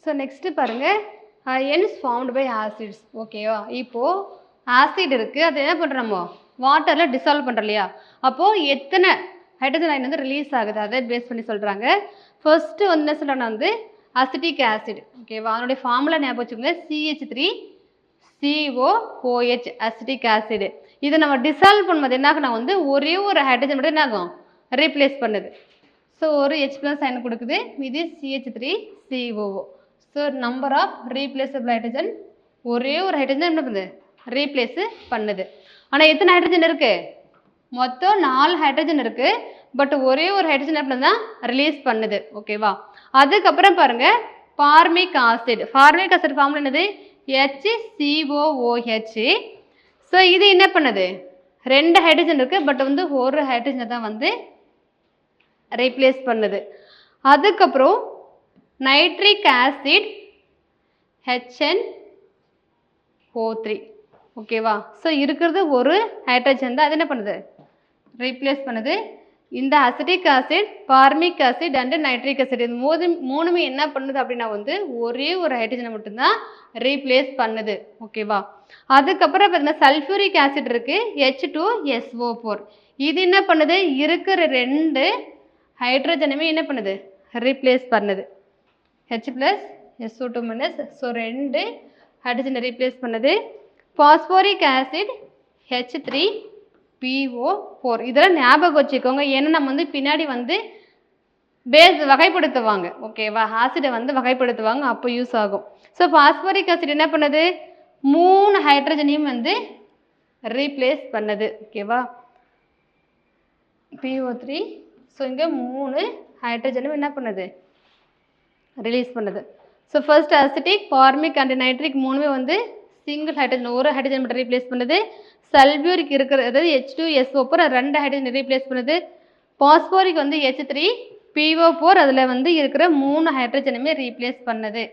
So next பாருங்கள் ions formed by acids. ஓகேவா? இப்போது ஆசிட் இருக்குது, அது என்ன பண்ணுறோமோ வாட்டரில் டிசால்வ் பண்ணுறோம் இல்லையா? அப்போது எத்தனை ஹைட்ரஜன் அயன் வந்து ரிலீஸ் ஆகுது அதை பேஸ் பண்ணி சொல்கிறாங்க. ஃபர்ஸ்ட்டு வந்து என்ன சொல்கிறோன்னா வந்து அசிட்டிக் ஆசிட். ஓகேவா? அதனுடைய ஃபார்முலா ஞாபகம் வச்சுக்கோங்க, CH3COOH அசிட்டிக் ஆசிட். இதை நம்ம டிசால்வ் பண்ணும்போது என்ன ஆகுனா வந்து ஒரே ஒரு ஹைட்ரஜன் மட்டும் என்ன ஆகும் ரீப்ளேஸ் பண்ணுது. ஸோ ஒரு H+ அயன் கொடுக்குது, இது CH3COO. So number of replaceable hydrogen, ஒரே ஒரு ஹைட்ரஜன் என்ன பண்ணுது ரீப்ளேஸ் பண்ணுது. ஆனால் எத்தனை ஹைட்ரஜன் இருக்குது? மொத்தம் 4 ஹைட்ரஜன் இருக்குது. பட் ஒரே ஒரு ஹைட்ரஜன் என்ன பண்ணுது தான் ரிலீஸ் பண்ணுது. ஓகேவா? அதுக்கப்புறம் பாருங்கள் formic acid. Formic acid formula என்னது? HCOOH. ஸோ இது என்ன பண்ணுது? 2 ஹைட்ரஜன் இருக்குது, பட் வந்து ஒரு ஹைட்ரஜனை தான் வந்து ரீப்ளேஸ் பண்ணுது. அதுக்கப்புறம் நைட்ரிக் ஆசிட் HNO3. ஓகேவா? ஸோ இருக்கிறது ஒரு ஹைட்ரஜன் தான், அது என்ன பண்ணுது ரீப்ளேஸ் பண்ணுது. இந்த acetic acid, formic acid and nitric acid இது மூணுமே என்ன பண்ணுது அப்படின்னா வந்து ஒரே ஒரு ஹைட்ரஜனை மட்டும்தான் ரீப்ளேஸ் பண்ணுது. ஓகேவா? அதுக்கப்புறம் பார்த்தீங்கன்னா சல்ஃபியூரிக் ஆசிட் இருக்குது, H2SO4. இது என்ன பண்ணுது? இருக்கிற 2 ஹைட்ரஜனுமே என்ன பண்ணுது ரீப்ளேஸ் பண்ணுது. H+SO2-. ஸோ 2 ஹைட்ரஜனை ரீப்ளேஸ் பண்ணுது. Phosphoric acid H3PO4. இதெல்லாம் ஞாபகம் வச்சுக்கோங்க, ஏன்னா நம்ம வந்து பின்னாடி வந்து பேஸ் வகைப்படுத்துவாங்க. ஓகேவா? ஆசிடை வந்து வகைப்படுத்துவாங்க, அப்போ யூஸ் ஆகும். ஸோ பாஸ்போரிக் ஆசிட் என்ன பண்ணுது? 3 ஹைட்ரஜனையும் வந்து ரீப்ளேஸ் பண்ணுது. ஓகேவா? PO3. ஸோ இங்கே 3 ஹைட்ரஜனும் என்ன பண்ணுது ரிலீஸ் பண்ணுது. So first acetic, formic and nitric மூணுமே வந்து சிங்கிள் ஹைட்ரஜன், ஒரு ஹைட்ரஜன் மட்டும் ரீப்ளேஸ் பண்ணுது. சல்பியூரிக் இருக்கிற அதாவது H2SO4 2 ஹைட்ரஜன் ரீப்ளேஸ் பண்ணுது. பாஸ்போரிக் வந்து H3PO4 அதில் வந்து இருக்கிற 3 ஹைட்ரஜனுமே ரீப்ளேஸ் பண்ணுது.